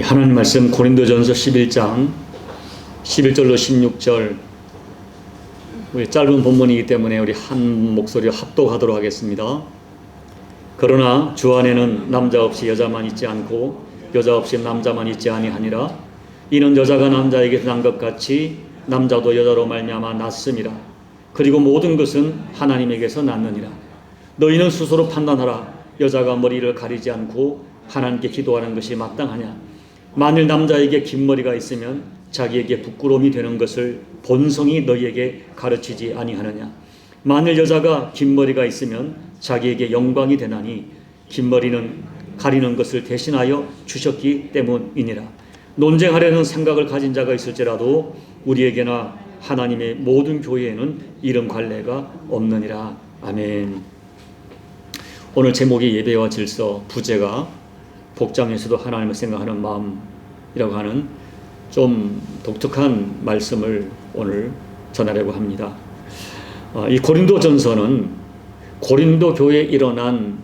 하나님 말씀 고린도전서 11장 11절로 16절, 우리 짧은 본문이기 때문에 우리 한 목소리로 합독하도록 하겠습니다. 그러나 주 안에는 남자 없이 여자만 있지 않고 여자 없이 남자만 있지 아니하니라. 이는 여자가 남자에게서 난 것 같이 남자도 여자로 말미암아 났음이라. 그리고 모든 것은 하나님에게서 났느니라. 너희는 스스로 판단하라. 여자가 머리를 가리지 않고 하나님께 기도하는 것이 마땅하냐. 만일 남자에게 긴 머리가 있으면 자기에게 부끄러움이 되는 것을 본성이 너희에게 가르치지 아니하느냐. 만일 여자가 긴 머리가 있으면 자기에게 영광이 되나니 긴 머리는 가리는 것을 대신하여 주셨기 때문이니라. 논쟁하려는 생각을 가진 자가 있을지라도 우리에게나 하나님의 모든 교회에는 이런 관례가 없느니라. 아멘. 오늘 제목이 예배와 질서, 부제가 복장에서도 하나님을 생각하는 마음이라고 하는 좀 독특한 말씀을 오늘 전하려고 합니다. 이 고린도전서는 고린도 교회에 일어난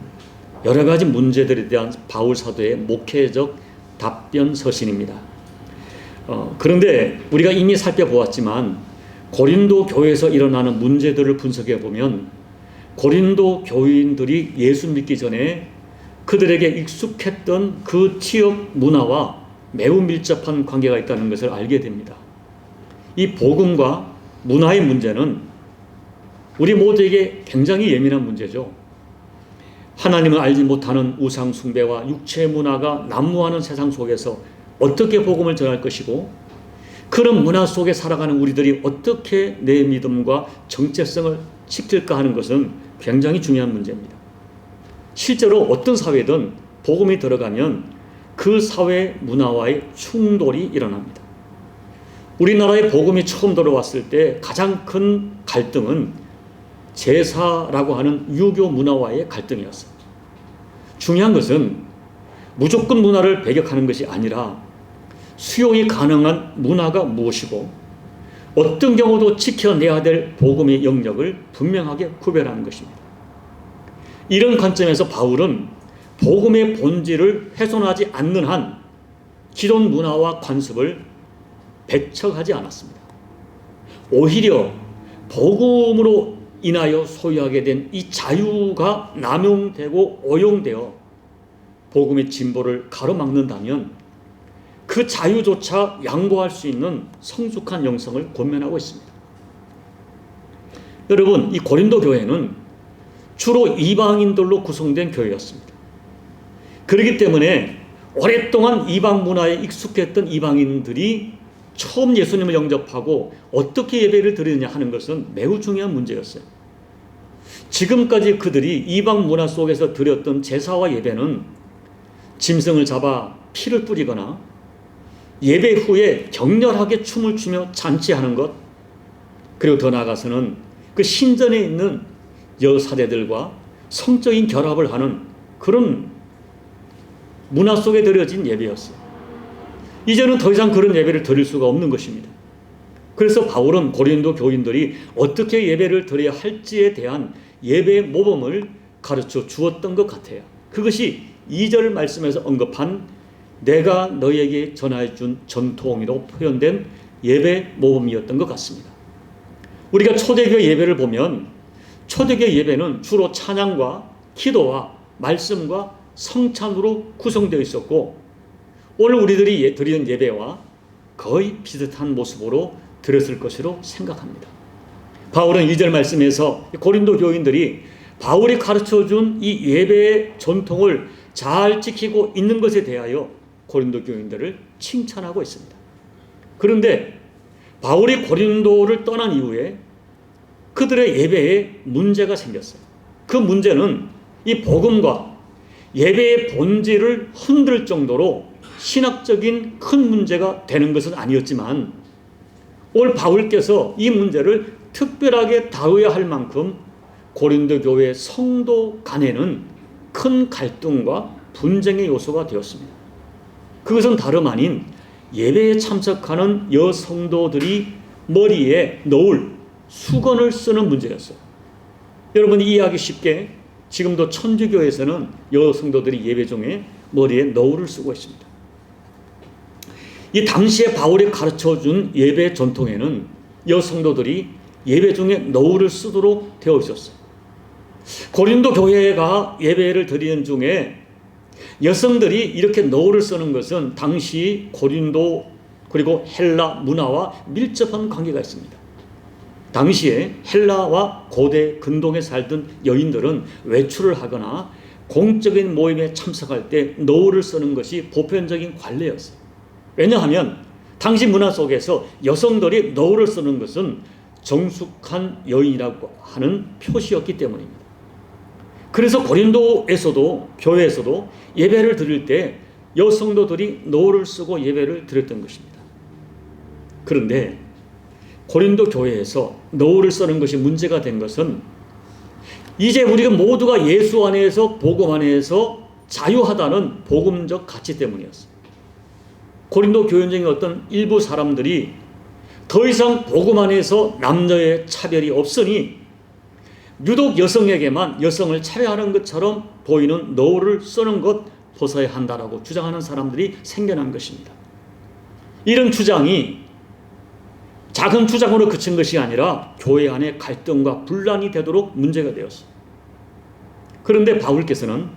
여러 가지 문제들에 대한 바울 사도의 목회적 답변 서신입니다. 그런데 우리가 이미 살펴보았지만 고린도 교회에서 일어나는 문제들을 분석해 보면 고린도 교인들이 예수 믿기 전에 그들에게 익숙했던 그 지역 문화와 매우 밀접한 관계가 있다는 것을 알게 됩니다. 이 복음과 문화의 문제는 우리 모두에게 굉장히 예민한 문제죠. 하나님을 알지 못하는 우상 숭배와 육체 문화가 난무하는 세상 속에서 어떻게 복음을 전할 것이고, 그런 문화 속에 살아가는 우리들이 어떻게 내 믿음과 정체성을 지킬까 하는 것은 굉장히 중요한 문제입니다. 실제로 어떤 사회든 복음이 들어가면 그 사회 문화와의 충돌이 일어납니다. 우리나라에 복음이 처음 들어왔을 때 가장 큰 갈등은 제사라고 하는 유교 문화와의 갈등이었어요. 중요한 것은 무조건 문화를 배격하는 것이 아니라 수용이 가능한 문화가 무엇이고 어떤 경우도 지켜내야 될 복음의 영역을 분명하게 구별하는 것입니다. 이런 관점에서 바울은 복음의 본질을 훼손하지 않는 한 기존 문화와 관습을 배척하지 않았습니다. 오히려 복음으로 인하여 소유하게 된 이 자유가 남용되고 오용되어 복음의 진보를 가로막는다면 그 자유조차 양보할 수 있는 성숙한 영성을 권면하고 있습니다. 여러분, 이 고린도 교회는 주로 이방인들로 구성된 교회였습니다. 그렇기 때문에 오랫동안 이방 문화에 익숙했던 이방인들이 처음 예수님을 영접하고 어떻게 예배를 드리느냐 하는 것은 매우 중요한 문제였어요. 지금까지 그들이 이방 문화 속에서 드렸던 제사와 예배는 짐승을 잡아 피를 뿌리거나 예배 후에 격렬하게 춤을 추며 잔치하는 것, 그리고 더 나아가서는 그 신전에 있는 여사대들과 성적인 결합을 하는 그런 문화 속에 들여진 예배였어요. 이제는 더 이상 그런 예배를 드릴 수가 없는 것입니다. 그래서 바울은 고린도 교인들이 어떻게 예배를 드려야 할지에 대한 예배 모범을 가르쳐 주었던 것 같아요. 그것이 2절 말씀에서 언급한 내가 너에게 전하여 준 전통으로 표현된 예배 모범이었던 것 같습니다. 우리가 초대교회 예배를 보면 초대교회 예배는 주로 찬양과 기도와 말씀과 성찬으로 구성되어 있었고, 오늘 우리들이 드리는 예배와 거의 비슷한 모습으로 드렸을 것으로 생각합니다. 바울은 2절 말씀에서 고린도 교인들이 바울이 가르쳐준 이 예배의 전통을 잘 지키고 있는 것에 대하여 고린도 교인들을 칭찬하고 있습니다. 그런데 바울이 고린도를 떠난 이후에 그들의 예배에 문제가 생겼어요. 그 문제는 이 복음과 예배의 본질을 흔들 정도로 신학적인 큰 문제가 되는 것은 아니었지만, 오늘 바울께서 이 문제를 특별하게 다루어야 할 만큼 고린도 교회 성도 간에는 큰 갈등과 분쟁의 요소가 되었습니다. 그것은 다름 아닌 예배에 참석하는 여성도들이 머리에 넣을 수건을 쓰는 문제였어요. 여러분이 이해하기 쉽게 지금도 천주교에서는 여성도들이 예배 중에 머리에 너울을 쓰고 있습니다. 이 당시에 바울이 가르쳐준 예배 전통에는 여성도들이 예배 중에 노을을 쓰도록 되어 있었어요. 고린도 교회가 예배를 드리는 중에 여성들이 이렇게 노을을 쓰는 것은 당시 고린도 그리고 헬라 문화와 밀접한 관계가 있습니다. 당시에 헬라와 고대 근동에 살던 여인들은 외출을 하거나 공적인 모임에 참석할 때 노을을 쓰는 것이 보편적인 관례였어요. 왜냐하면 당시 문화 속에서 여성들이 노을을 쓰는 것은 정숙한 여인이라고 하는 표시였기 때문입니다. 그래서 고린도에서도 교회에서도 예배를 드릴 때 여성도들이 노을을 쓰고 예배를 드렸던 것입니다. 그런데 고린도 교회에서 노을을 쓰는 것이 문제가 된 것은 이제 우리가 모두가 예수 안에서 복음 안에서 자유하다는 복음적 가치 때문이었어요. 고린도 교회적인 어떤 일부 사람들이 더 이상 복음 안에서 남녀의 차별이 없으니 유독 여성에게만 여성을 차별하는 것처럼 보이는 노을을 쓰는 것 벗어야 한다라고 주장하는 사람들이 생겨난 것입니다. 이런 주장이 작은 주장으로 그친 것이 아니라 교회 안에 갈등과 분란이 되도록 문제가 되었어요. 그런데 바울께서는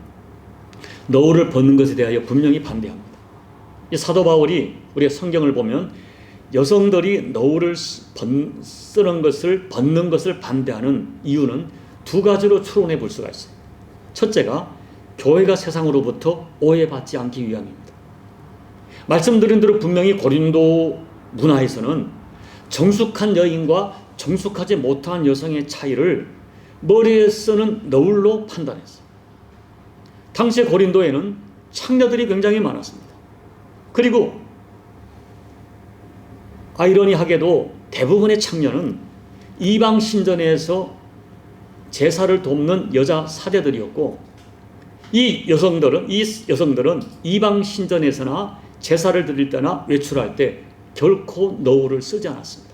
노을을 벗는 것에 대하여 분명히 반대합니다. 이 사도 바울이 우리가 성경을 보면 여성들이 노을을 쓰는 것을 벗는 것을 반대하는 이유는 두 가지로 추론해 볼 수가 있어요. 첫째가 교회가 세상으로부터 오해받지 않기 위함입니다. 말씀드린 대로 분명히 고린도 문화에서는 정숙한 여인과 정숙하지 못한 여성의 차이를 머리에 쓰는 너울로 판단했어요. 당시 고린도에는 창녀들이 굉장히 많았습니다. 그리고 아이러니하게도 대부분의 창녀는 이방 신전에서 제사를 돕는 여자 사제들이었고 이 여성들은 이방 신전에서나 제사를 드릴 때나 외출할 때 결코 노을을 쓰지 않았습니다.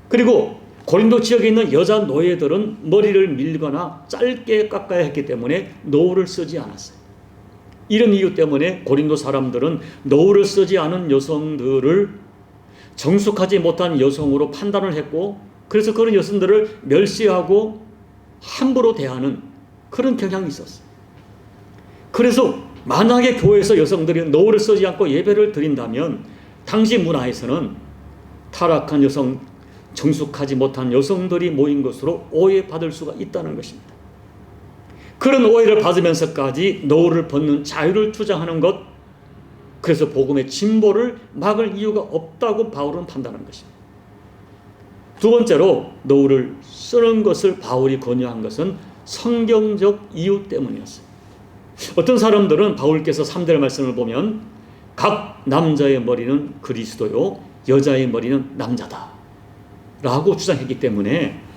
그리고 고린도 지역에 있는 여자 노예들은 머리를 밀거나 짧게 깎아야 했기 때문에 노을을 쓰지 않았어요. 이런 이유 때문에 고린도 사람들은 노을을 쓰지 않은 여성들을 정숙하지 못한 여성으로 판단을 했고 그래서 그런 여성들을 멸시하고 함부로 대하는 그런 경향이 있었어요. 그래서 만약에 교회에서 여성들이 노을을 쓰지 않고 예배를 드린다면 당시 문화에서는 타락한 여성, 정숙하지 못한 여성들이 모인 것으로 오해받을 수가 있다는 것입니다. 그런 오해를 받으면서까지 노을을 벗는 자유를 주장하는 것, 그래서 복음의 진보를 막을 이유가 없다고 바울은 판단한 것입니다. 두 번째로 노을을 쓰는 것을 바울이 권유한 것은 성경적 이유 때문이었어요. 어떤 사람들은 바울께서 3절 말씀을 보면 각 남자의 머리는 그리스도요 여자의 머리는 남자다 라고 주장했기 때문에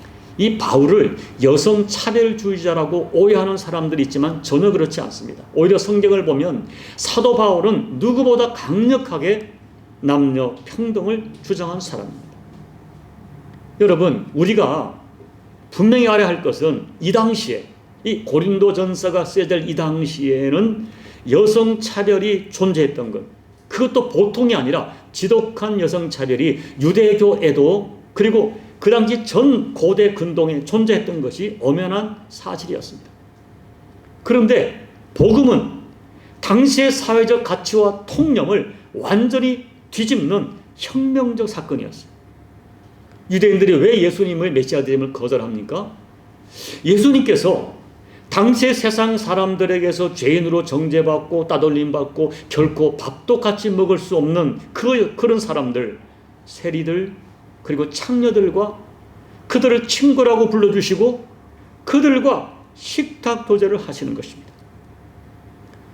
이 바울을 여성 차별주의자라고 오해하는 사람들이 있지만 전혀 그렇지 않습니다. 오히려 성경을 보면 사도 바울은 누구보다 강력하게 남녀 평등을 주장한 사람입니다. 여러분, 우리가 분명히 알아야 할 것은 이 당시에 이 고린도전서가 쓰여질 이 당시에는 여성 차별이 존재했던 것, 그것도 보통이 아니라 지독한 여성 차별이 유대교에도 그리고 그 당시 전 고대 근동에 존재했던 것이 엄연한 사실이었습니다. 그런데 복음은 당시의 사회적 가치와 통념을 완전히 뒤집는 혁명적 사건이었어요. 유대인들이 왜 예수님의 메시아됨을 거절합니까? 예수님께서 당시의 세상 사람들에게서 죄인으로 정죄받고 따돌림받고 결코 밥도 같이 먹을 수 없는 그런 사람들, 세리들 그리고 창녀들과 그들을 친구라고 불러주시고 그들과 식탁 교제를 하시는 것입니다.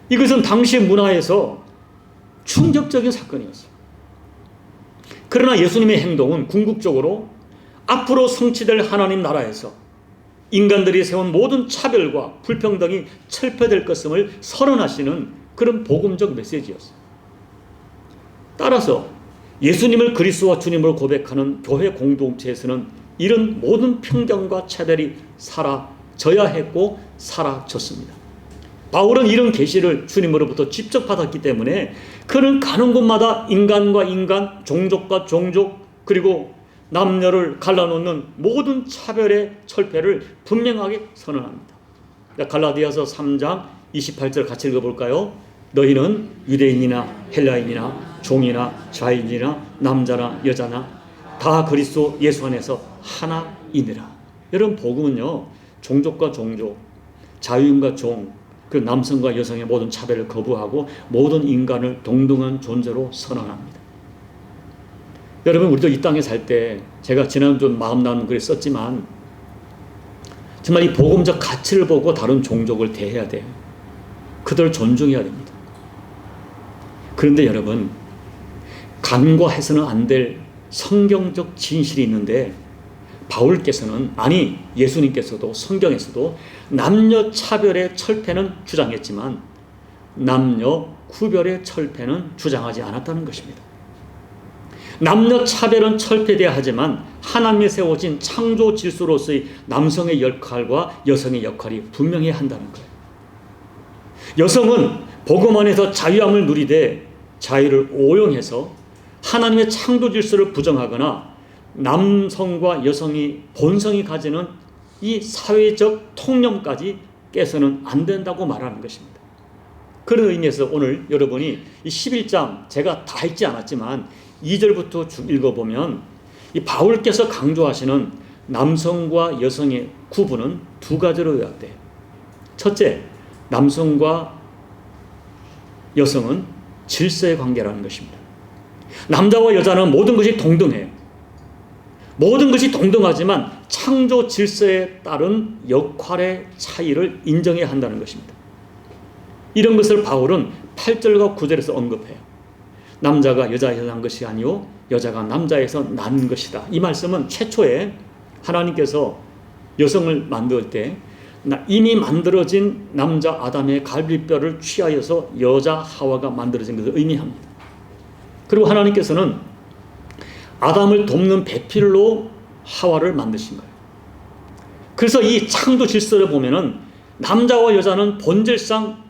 이것은 당시 문화에서 충격적인 사건이었어요. 그러나 예수님의 행동은 궁극적으로 앞으로 성취될 하나님 나라에서 인간들이 세운 모든 차별과 불평등이 철폐될 것임을 선언하시는 그런 복음적 메시지였어요. 따라서 예수님을 그리스도와 주님으로 고백하는 교회 공동체에서는 이런 모든 편견과 차별이 사라져야 했고 사라졌습니다. 바울은 이런 계시를 주님으로부터 직접 받았기 때문에 그는 가는 곳마다 인간과 인간, 종족과 종족, 그리고 남녀를 갈라놓는 모든 차별의 철폐를 분명하게 선언합니다. 갈라디아서 3장 28절 같이 읽어볼까요? 너희는 유대인이나 헬라인이나 종이나 자인이나 남자나 여자나 다 그리스도 예수 안에서 하나이니라. 여러분, 복음은요, 종족과 종족, 자유인과 종, 그 남성과 여성의 모든 차별을 거부하고 모든 인간을 동등한 존재로 선언합니다. 여러분, 우리도 이 땅에 살 때 제가 지난주 마음 나누는 글에 썼지만 정말 이 복음적 가치를 보고 다른 종족을 대해야 돼요. 그들을 존중해야 됩니다. 그런데 여러분, 간과해서는 안 될 성경적 진실이 있는데 바울께서는, 아니 예수님께서도 성경에서도 남녀 차별의 철폐는 주장했지만 남녀 구별의 철폐는 주장하지 않았다는 것입니다. 남녀 차별은 철폐되어야 하지만 하나님이 세워진 창조 질서로서의 남성의 역할과 여성의 역할이 분명해야 한다는 거예요. 여성은 복음 안에서 자유함을 누리되 자유를 오용해서 하나님의 창조 질서를 부정하거나 남성과 여성이 본성이 가지는 이 사회적 통념까지 깨서는 안 된다고 말하는 것입니다. 그런 의미에서 오늘 여러분이 이 11장 제가 다 읽지 않았지만 2절부터 쭉 읽어보면 이 바울께서 강조하시는 남성과 여성의 구분은 두 가지로 요약돼요. 첫째, 남성과 여성은 질서의 관계라는 것입니다. 남자와 여자는 모든 것이 동등해요. 모든 것이 동등하지만 창조 질서에 따른 역할의 차이를 인정해야 한다는 것입니다. 이런 것을 바울은 8절과 9절에서 언급해요. 남자가 여자에서 난 것이 아니요 여자가 남자에서 난 것이다. 이 말씀은 최초에 하나님께서 여성을 만들 때 이미 만들어진 남자 아담의 갈비뼈를 취하여서 여자 하와가 만들어진 것을 의미합니다. 그리고 하나님께서는 아담을 돕는 배필로 하와를 만드신 거예요. 그래서 이 창조 질서를 보면은 남자와 여자는 본질상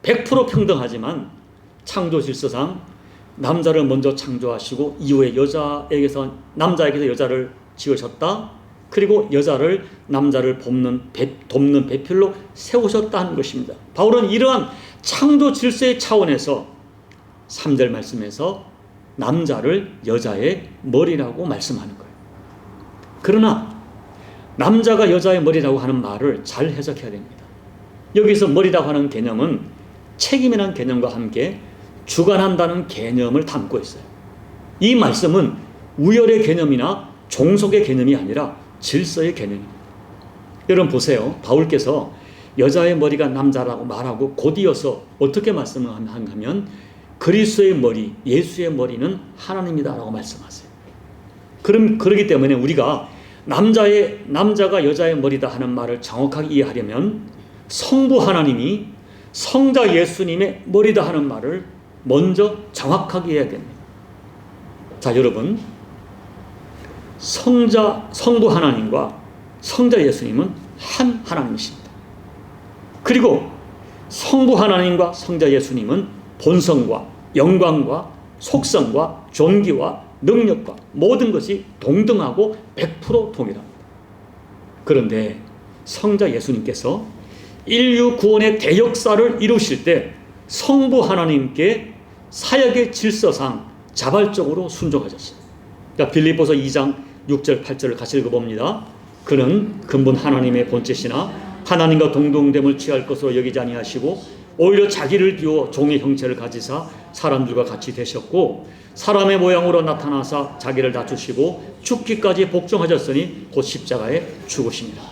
100% 평등하지만 창조 질서상 남자를 먼저 창조하시고 이후에 남자에게서 여자를 지으셨다. 그리고 여자를 남자를 돕는 배필로 세우셨다는 것입니다. 바울은 이러한 창조 질서의 차원에서 3절 말씀에서 남자를 여자의 머리라고 말씀하는 거예요. 그러나 남자가 여자의 머리라고 하는 말을 잘 해석해야 됩니다. 여기서 머리라고 하는 개념은 책임이라는 개념과 함께 주관한다는 개념을 담고 있어요. 이 말씀은 우열의 개념이나 종속의 개념이 아니라 질서의 개념입니다. 여러분 보세요. 바울께서 여자의 머리가 남자라고 말하고 곧이어서 어떻게 말씀을 하면 그리스도의 머리, 예수의 머리는 하나님이다라고 말씀하세요. 그러기 때문에 우리가 남자가 여자의 머리다 하는 말을 정확하게 이해하려면 성부 하나님이 성자 예수님의 머리다 하는 말을 먼저 정확하게 해야 됩니다. 자, 여러분, 성부 하나님과 성자 예수님은 한 하나님이십니다. 그리고 성부 하나님과 성자 예수님은 본성과 영광과 속성과 존귀와 능력과 모든 것이 동등하고 100% 동일합니다. 그런데 성자 예수님께서 인류 구원의 대역사를 이루실 때 성부 하나님께 사역의 질서상 자발적으로 순종하셨어요. 그러니까 빌립보서 2장 6절 8절을 같이 읽어봅니다. 그는 근본 하나님의 본체시나 하나님과 동등됨을 취할 것으로 여기지 아니하시고 오히려 자기를 비워 종의 형체를 가지사 사람들과 같이 되셨고 사람의 모양으로 나타나사 자기를 낮추시고 죽기까지 복종하셨으니 곧 십자가에 죽으시니라.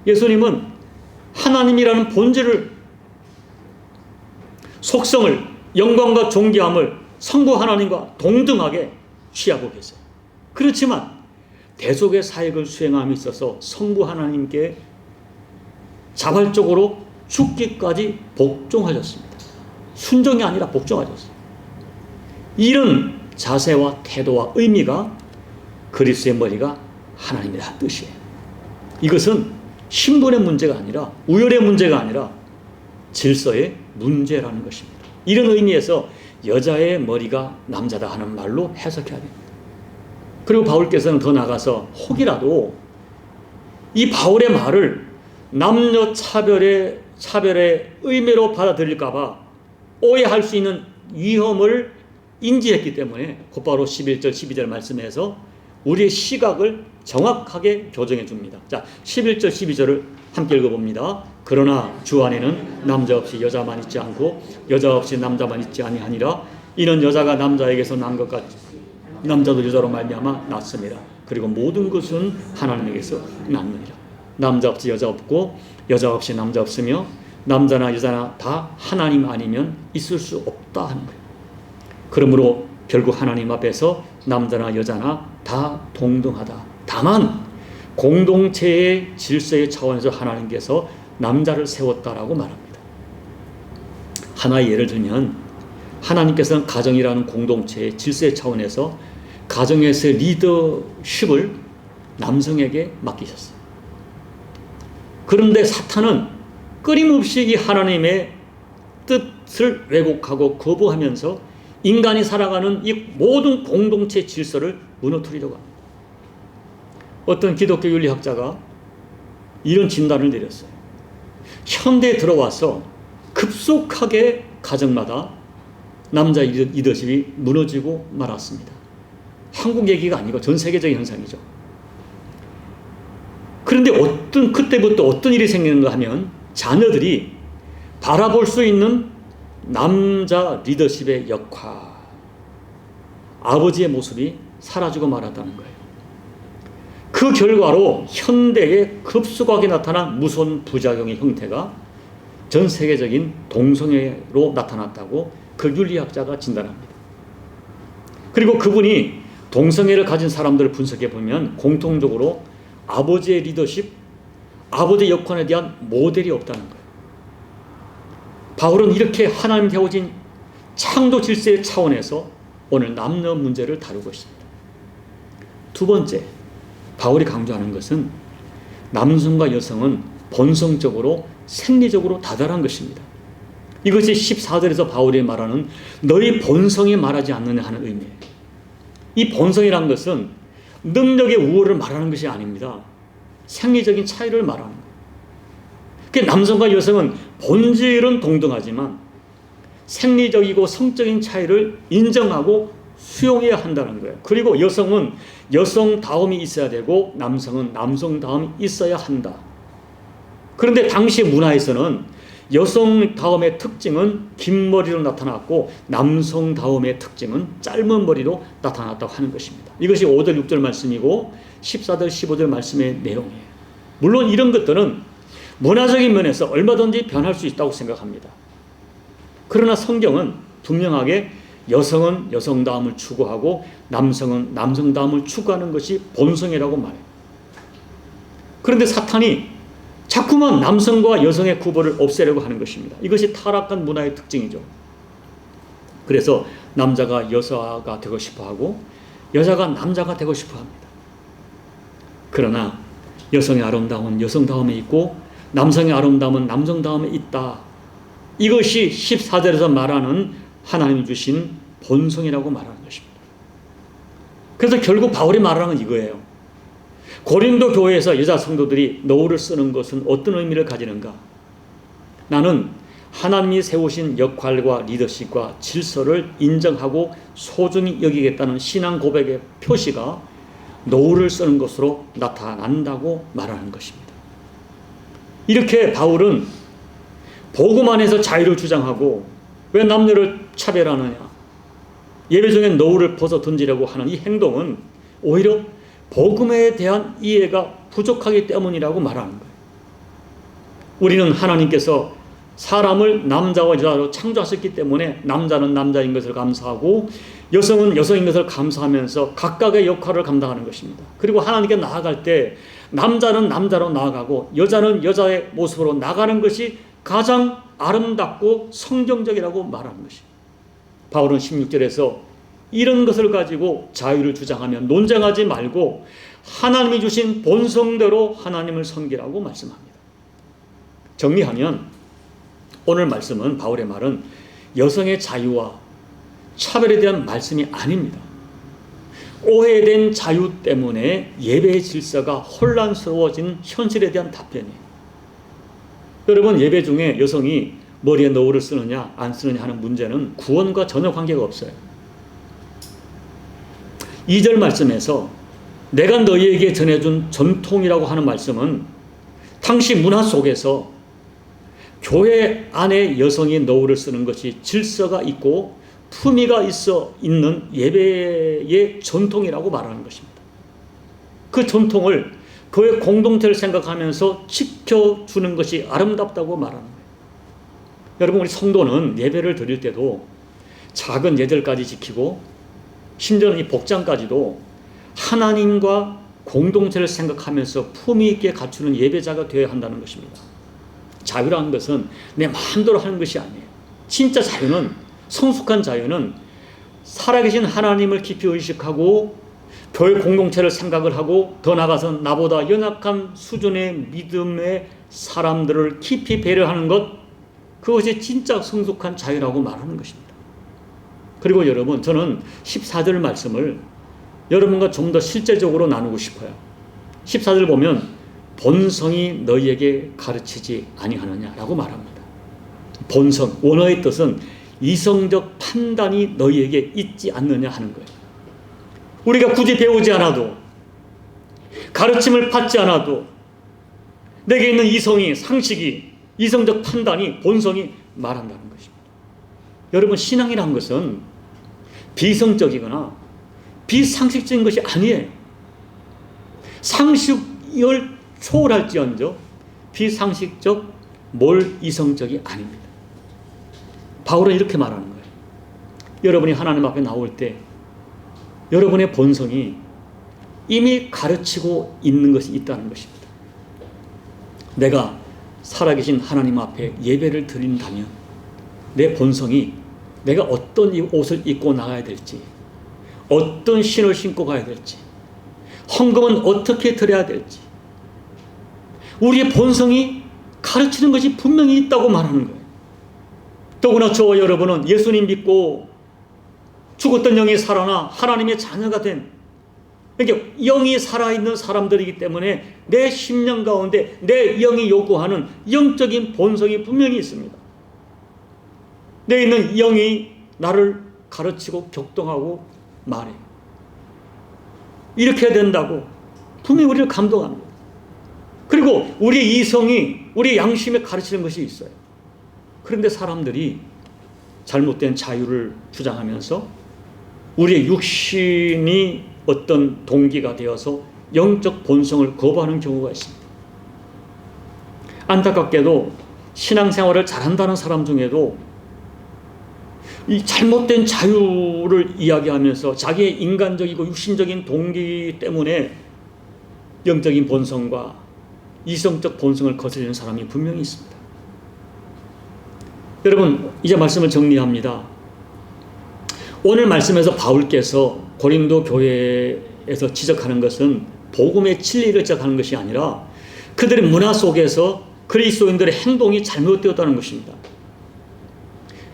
예수님은 하나님이라는 본질을, 속성을, 영광과 존귀함을 성부 하나님과 동등하게 취하고 계세요. 그렇지만 대속의 사역을 수행함에 있어서 성부 하나님께 자발적으로 죽기까지 복종하셨습니다. 순종이 아니라 복종하셨어요. 이런 자세와 태도와 의미가 그리스도의 머리가 하나님이라는 뜻이에요. 이것은 신분의 문제가 아니라 우열의 문제가 아니라 질서의 문제라는 것입니다. 이런 의미에서 여자의 머리가 남자다 하는 말로 해석해야 됩니다. 그리고 바울께서는 더 나가서 혹이라도 이 바울의 말을 남녀 차별의 의미로 받아들일까봐 오해할 수 있는 위험을 인지했기 때문에 곧바로 11절 12절 말씀에서 우리의 시각을 정확하게 교정해 줍니다. 자, 11절 12절을 함께 읽어봅니다. 그러나 주 안에는 남자 없이 여자만 있지 않고 여자 없이 남자만 있지 아니하니라. 이는 여자가 남자에게서 난 것 같이 남자도 여자로 말미암아 났습니다. 그리고 모든 것은 하나님에게서 났느니라. 남자 없이 여자 없고 여자 없이 남자 없으며 남자나 여자나 다 하나님 아니면 있을 수 없다 하는 거예요. 그러므로 결국 하나님 앞에서 남자나 여자나 다 동등하다. 다만 공동체의 질서의 차원에서 하나님께서 남자를 세웠다라고 말합니다. 하나의 예를 들면 하나님께서는 가정이라는 공동체의 질서의 차원에서 가정에서의 리더십을 남성에게 맡기셨어요. 그런데 사탄은 끊임없이 이 하나님의 뜻을 왜곡하고 거부하면서 인간이 살아가는 이 모든 공동체 질서를 무너뜨리려고 합니다. 어떤 기독교 윤리학자가 이런 진단을 내렸어요. 현대에 들어와서 급속하게 가정마다 남자 리더십이 무너지고 말았습니다. 한국 얘기가 아니고 전 세계적인 현상이죠. 그런데 그때부터 어떤 일이 생기는가 하면 자녀들이 바라볼 수 있는 남자 리더십의 역할, 아버지의 모습이 사라지고 말았다는 거예요. 그 결과로 현대에 급속하게 나타난 무서운 부작용의 형태가 전 세계적인 동성애로 나타났다고 그 윤리학자가 진단합니다. 그리고 그분이 동성애를 가진 사람들을 분석해 보면 공통적으로 아버지의 리더십, 아버지의 역할에 대한 모델이 없다는 거예요. 바울은 이렇게 하나님 세워진 창조 질서의 차원에서 오늘 남녀 문제를 다루고 있습니다. 두 번째, 바울이 강조하는 것은 남성과 여성은 본성적으로 생리적으로 다다른 것입니다. 이것이 14절에서 바울이 말하는 너희 본성에 말하지 않느냐 하는 의미예요. 이 본성이라는 것은 능력의 우월을 말하는 것이 아닙니다. 생리적인 차이를 말하는 거예요. 그러니까 남성과 여성은 본질은 동등하지만 생리적이고 성적인 차이를 인정하고 수용해야 한다는 거예요. 그리고 여성은 여성다움이 있어야 되고 남성은 남성다움이 있어야 한다. 그런데 당시 문화에서는 여성다움의 특징은 긴 머리로 나타났고 남성다움의 특징은 짧은 머리로 나타났다고 하는 것입니다. 이것이 5절 6절 말씀이고 14절 15절 말씀의 내용이에요. 물론 이런 것들은 문화적인 면에서 얼마든지 변할 수 있다고 생각합니다. 그러나 성경은 분명하게 여성은 여성다움을 추구하고 남성은 남성다움을 추구하는 것이 본성이라고 말해요. 그런데 사탄이 자꾸만 남성과 여성의 구분을 없애려고 하는 것입니다. 이것이 타락한 문화의 특징이죠. 그래서 남자가 여자가 되고 싶어하고 여자가 남자가 되고 싶어합니다. 그러나 여성의 아름다움은 여성다움에 있고 남성의 아름다움은 남성다움에 있다. 이것이 14절에서 말하는 하나님이 주신 본성이라고 말하는 것입니다. 그래서 결국 바울이 말하는 건 이거예요. 고린도 교회에서 여자 성도들이 노을을 쓰는 것은 어떤 의미를 가지는가? 나는 하나님이 세우신 역할과 리더십과 질서를 인정하고 소중히 여기겠다는 신앙 고백의 표시가 노을을 쓰는 것으로 나타난다고 말하는 것입니다. 이렇게 바울은 복음 안에서 자유를 주장하고 왜 남녀를 차별하느냐? 예배 중에 노을을 벗어 던지려고 하는 이 행동은 오히려 복음에 대한 이해가 부족하기 때문이라고 말하는 거예요. 우리는 하나님께서 사람을 남자와 여자로 창조하셨기 때문에 남자는 남자인 것을 감사하고 여성은 여성인 것을 감사하면서 각각의 역할을 감당하는 것입니다. 그리고 하나님께 나아갈 때 남자는 남자로 나아가고 여자는 여자의 모습으로 나가는 것이 가장 아름답고 성경적이라고 말하는 것입니다. 바울은 16절에서 이런 것을 가지고 자유를 주장하며 논쟁하지 말고 하나님이 주신 본성대로 하나님을 섬기라고 말씀합니다. 정리하면 오늘 말씀은, 바울의 말은 여성의 자유와 차별에 대한 말씀이 아닙니다. 오해된 자유 때문에 예배의 질서가 혼란스러워진 현실에 대한 답변이에요. 여러분, 예배 중에 여성이 머리에 너울을 쓰느냐 안 쓰느냐 하는 문제는 구원과 전혀 관계가 없어요. 2절 말씀에서 내가 너희에게 전해준 전통이라고 하는 말씀은 당시 문화 속에서 교회 안에 여성이 너울을 쓰는 것이 질서가 있고 품위가 있는 예배의 전통이라고 말하는 것입니다. 그 전통을 교회 공동체를 생각하면서 지켜주는 것이 아름답다고 말하는 거예요. 여러분, 우리 성도는 예배를 드릴 때도 작은 예절까지 지키고 심지어는 이 복장까지도 하나님과 공동체를 생각하면서 품위 있게 갖추는 예배자가 되어야 한다는 것입니다. 자유라는 것은 내 마음대로 하는 것이 아니에요. 진짜 자유는, 성숙한 자유는 살아계신 하나님을 깊이 의식하고 교회 공동체를 생각을 하고 더 나아가서 나보다 연약한 수준의 믿음의 사람들을 깊이 배려하는 것, 그것이 진짜 성숙한 자유라고 말하는 것입니다. 그리고 여러분, 저는 14절 말씀을 여러분과 좀 더 실제적으로 나누고 싶어요. 14절 보면 본성이 너희에게 가르치지 아니하느냐라고 말합니다. 본성, 원어의 뜻은 이성적 판단이 너희에게 있지 않느냐 하는 거예요. 우리가 굳이 배우지 않아도, 가르침을 받지 않아도 내게 있는 이성이, 상식이, 이성적 판단이, 본성이 말한다는 것입니다. 여러분, 신앙이라는 것은 비성적이거나 비상식적인 것이 아니에요. 상식을 초월할지언정 비상식적, 이성적이 아닙니다. 바울은 이렇게 말하는 거예요. 여러분이 하나님 앞에 나올 때 여러분의 본성이 이미 가르치고 있는 것이 있다는 것입니다. 내가 살아계신 하나님 앞에 예배를 드린다면 내 본성이 내가 어떤 옷을 입고 나가야 될지, 어떤 신을 신고 가야 될지, 헌금은 어떻게 드려야 될지, 우리의 본성이 가르치는 것이 분명히 있다고 말하는 거예요. 더구나 저와 여러분은 예수님 믿고 죽었던 영이 살아나 하나님의 자녀가 된, 그러니까 영이 살아있는 사람들이기 때문에 내 심령 가운데 내 영이 요구하는 영적인 본성이 분명히 있습니다. 내 있는 영이 나를 가르치고 격동하고 말해요. 이렇게 해야 된다고 분명히 우리를 감동합니다. 그리고 우리의 이성이, 우리의 양심에 가르치는 것이 있어요. 그런데 사람들이 잘못된 자유를 주장하면서 우리의 육신이 어떤 동기가 되어서 영적 본성을 거부하는 경우가 있습니다. 안타깝게도 신앙생활을 잘한다는 사람 중에도 이 잘못된 자유를 이야기하면서 자기의 인간적이고 육신적인 동기 때문에 영적인 본성과 이성적 본성을 거스르는 사람이 분명히 있습니다. 여러분, 이제 말씀을 정리합니다. 오늘 말씀에서 바울께서 고린도 교회에서 지적하는 것은 복음의 진리를 지적하는 것이 아니라 그들의 문화 속에서 그리스도인들의 행동이 잘못되었다는 것입니다.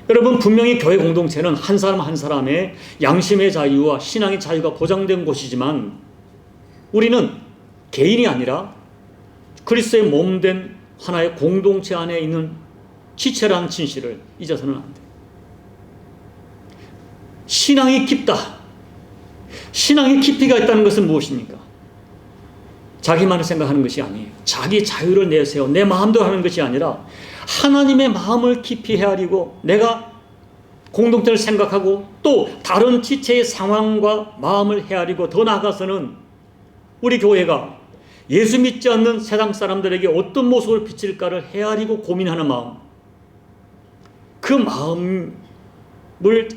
여러분, 분명히 교회 공동체는 한 사람 한 사람의 양심의 자유와 신앙의 자유가 보장된 곳이지만 우리는 개인이 아니라 그리스도의 몸된 하나의 공동체 안에 있는 지체라는 진실을 잊어서는 안 돼요. 신앙이 깊다. 신앙의 깊이가 있다는 것은 무엇입니까? 자기만을 생각하는 것이 아니에요. 자기 자유를 내세워 내 마음대로 하는 것이 아니라 하나님의 마음을 깊이 헤아리고 내가 공동체를 생각하고 또 다른 지체의 상황과 마음을 헤아리고 더 나아가서는 우리 교회가 예수 믿지 않는 세상 사람들에게 어떤 모습을 비칠까를 헤아리고 고민하는 마음, 그 마음을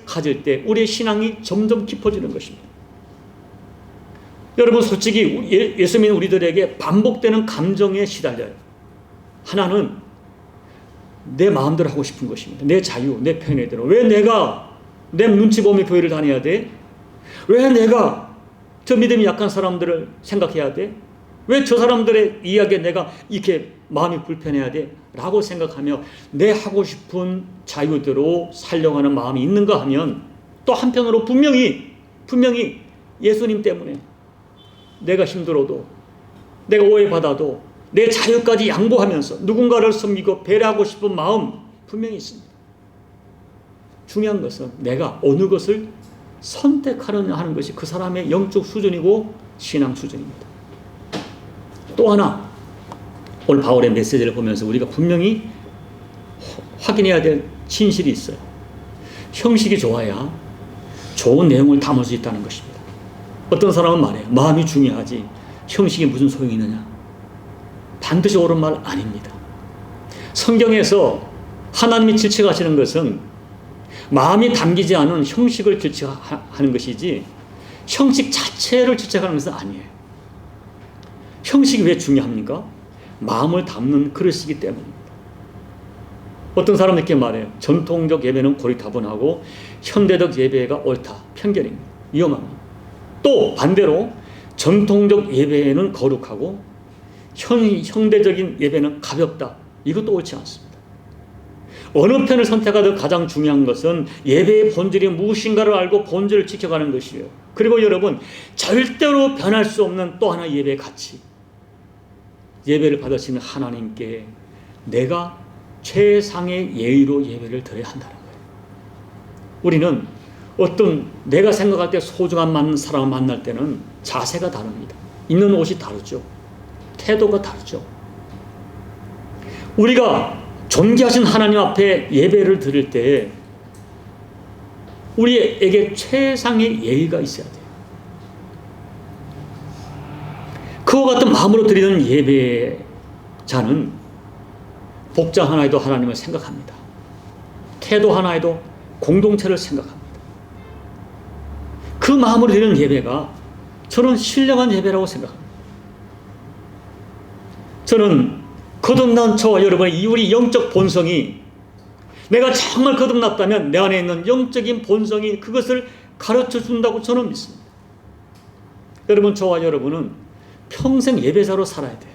가질 때 우리의 신앙이 점점 깊어지는 것입니다. 여러분, 솔직히 예수 믿는 우리들에게 반복되는 감정에 시달려요. 하나는 내 마음대로 하고 싶은 것입니다. 내 자유, 내 편의대로. 왜 내가 내 눈치 보며 교회를 다녀야 돼? 왜 내가 저 믿음이 약한 사람들을 생각해야 돼? 왜 저 사람들의 이야기에 내가 이렇게 마음이 불편해야 돼? 라고 생각하며 내 하고 싶은 자유대로 살려고 하는 마음이 있는가 하면 또 한편으로 분명히 예수님 때문에 내가 힘들어도 내가 오해받아도 내 자유까지 양보하면서 누군가를 섬기고 배려하고 싶은 마음 분명히 있습니다. 중요한 것은 내가 어느 것을 선택하느냐 하는 것이 그 사람의 영적 수준이고 신앙 수준입니다. 또 하나, 오늘 바울의 메시지를 보면서 우리가 분명히 확인해야 될 진실이 있어요. 형식이 좋아야 좋은 내용을 담을 수 있다는 것입니다. 어떤 사람은 말해요. 마음이 중요하지 형식이 무슨 소용이 있느냐. 반드시 옳은 말 아닙니다. 성경에서 하나님이 질책하시는 것은 마음이 담기지 않은 형식을 질책하는 것이지 형식 자체를 질책하는 것은 아니에요. 형식이 왜 중요합니까? 마음을 담는 그릇이기 때문입니다. 어떤 사람은 이렇게 말해요. 전통적 예배는 고리타분하고 현대적 예배가 옳다. 편견입니다. 위험합니다. 또 반대로 전통적 예배는 거룩하고 현대적인 예배는 가볍다. 이것도 옳지 않습니다. 어느 편을 선택하든 가장 중요한 것은 예배의 본질이 무엇인가를 알고 본질을 지켜가는 것이에요. 그리고 여러분, 절대로 변할 수 없는 또 하나 예배의 가치. 예배를 받으시는 하나님께 내가 최상의 예의로 예배를 드려야 한다는 거예요. 우리는 어떤 내가 생각할 때 소중한 사람을 만날 때는 자세가 다릅니다. 입는 옷이 다르죠. 태도가 다르죠. 우리가 존귀하신 하나님 앞에 예배를 드릴 때 우리에게 최상의 예의가 있어야 돼요. 그와 같은 마음으로 드리는 예배자는 복장 하나에도 하나님을 생각합니다. 태도 하나에도 공동체를 생각합니다. 그 마음으로 드리는 예배가 저는 신령한 예배라고 생각합니다. 저는 거듭난 저와 여러분의 우리 영적 본성이 내가 정말 거듭났다면 내 안에 있는 영적인 본성이 그것을 가르쳐 준다고 저는 믿습니다. 여러분, 저와 여러분은 평생 예배자로 살아야 돼요.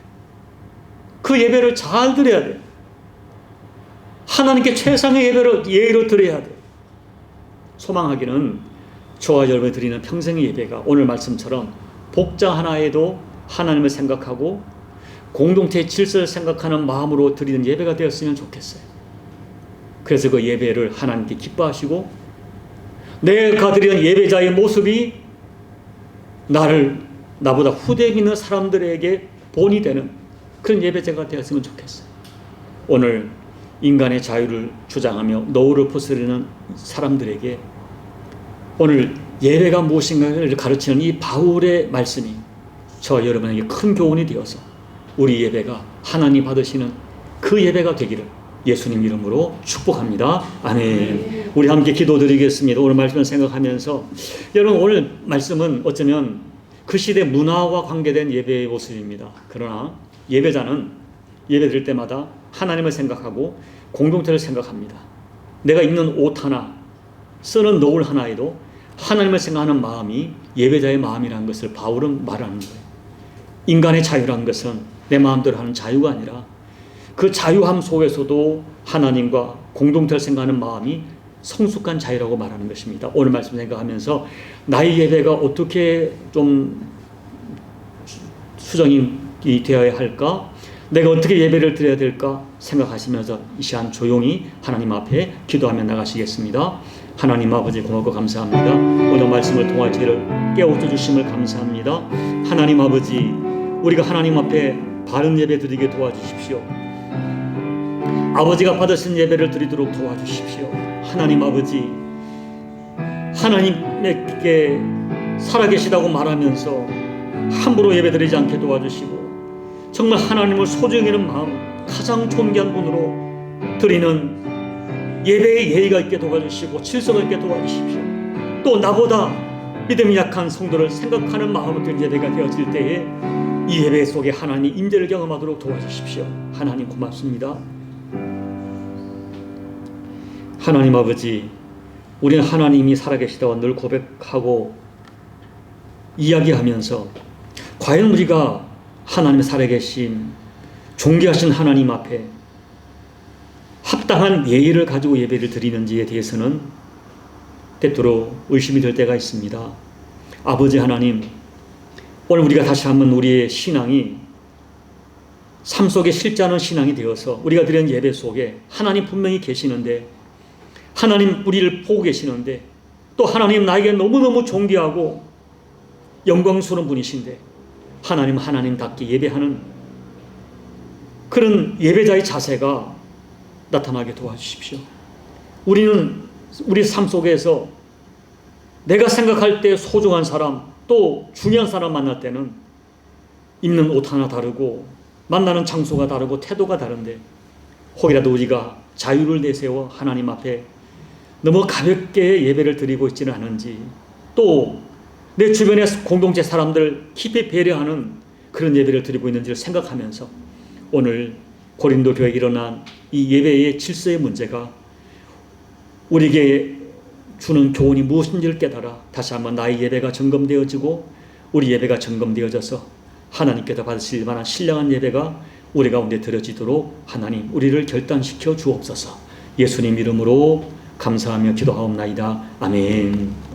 그 예배를 잘 드려야 돼요. 하나님께 최상의 예의로 드려야 돼요. 소망하기는 저와 여러분이 드리는 평생의 예배가 오늘 말씀처럼 복장 하나에도 하나님을 생각하고 공동체의 질서를 생각하는 마음으로 드리는 예배가 되었으면 좋겠어요. 그래서 그 예배를 하나님께 기뻐하시고 내가 드리는 예배자의 모습이 나보다 후대 있는 사람들에게 본이 되는 그런 예배자가 되었으면 좋겠어요. 오늘 인간의 자유를 주장하며 노후를 부스리는 사람들에게 오늘 예배가 무엇인가를 가르치는 이 바울의 말씀이 저와 여러분에게 큰 교훈이 되어서 우리 예배가 하나님 받으시는 그 예배가 되기를 예수님 이름으로 축복합니다. 아멘. 우리 함께 기도드리겠습니다. 오늘 말씀을 생각하면서 여러분, 오늘 말씀은 어쩌면 그 시대 문화와 관계된 예배의 모습입니다. 그러나 예배자는 예배 드릴 때마다 하나님을 생각하고 공동체를 생각합니다. 내가 입는 옷 하나, 쓰는 노을 하나에도 하나님을 생각하는 마음이 예배자의 마음이라는 것을 바울은 말하는 거예요. 인간의 자유라는 것은 내 마음대로 하는 자유가 아니라 그 자유함 속에서도 하나님과 공동체를 생각하는 마음이 성숙한 자유라고 말하는 것입니다. 오늘 말씀 생각하면서 나의 예배가 어떻게 좀 수정이 되어야 할까? 내가 어떻게 예배를 드려야 될까? 생각하시면서 이 시간 조용히 하나님 앞에 기도하며 나가시겠습니다. 하나님 아버지, 고맙고 감사합니다. 오늘 말씀을 통할 저희를 깨우쳐 주심을 감사합니다. 하나님 아버지, 우리가 하나님 앞에 바른 예배 드리게 도와주십시오. 아버지가 받으신 예배를 드리도록 도와주십시오. 하나님 아버지, 하나님께 살아계시다고 말하면서 함부로 예배드리지 않게 도와주시고 정말 하나님을 소중히 여기는 마음, 가장 존귀한 분으로 드리는 예배의 예의가 있게 도와주시고 질서가 있게 도와주십시오. 또 나보다 믿음이 약한 성도를 생각하는 마음으로 드린 예배가 되어질 때에 이 예배 속에 하나님 임재를 경험하도록 도와주십시오. 하나님 고맙습니다. 하나님 아버지, 우리는 하나님이 살아계시다고 늘 고백하고 이야기하면서 과연 우리가 하나님의 살아계신 존귀하신 하나님 앞에 합당한 예의를 가지고 예배를 드리는지에 대해서는 때때로 의심이 될 때가 있습니다. 아버지 하나님, 오늘 우리가 다시 한번 우리의 신앙이 삶 속에 실제하는 신앙이 되어서 우리가 드리는 예배 속에 하나님 분명히 계시는데, 하나님 우리를 보고 계시는데, 또 하나님 나에게 너무너무 존귀하고 영광스러운 분이신데 하나님 하나님답게 예배하는 그런 예배자의 자세가 나타나게 도와주십시오. 우리는 우리 삶 속에서 내가 생각할 때 소중한 사람, 또 중요한 사람 만날 때는 입는 옷 하나 다르고 만나는 장소가 다르고 태도가 다른데, 혹이라도 우리가 자유를 내세워 하나님 앞에 너무 가볍게 예배를 드리고 있지는 않은지, 또 내 주변의 공동체 사람들 깊이 배려하는 그런 예배를 드리고 있는지를 생각하면서 오늘 고린도 교회에 일어난 이 예배의 질서의 문제가 우리에게 주는 교훈이 무엇인지를 깨달아 다시 한번 나의 예배가 점검되어지고 우리 예배가 점검되어져서 하나님께서 받으실 만한 신령한 예배가 우리 가운데 드려지도록 하나님 우리를 결단시켜 주옵소서. 예수님 이름으로 감사하며 기도하옵나이다. 아멘.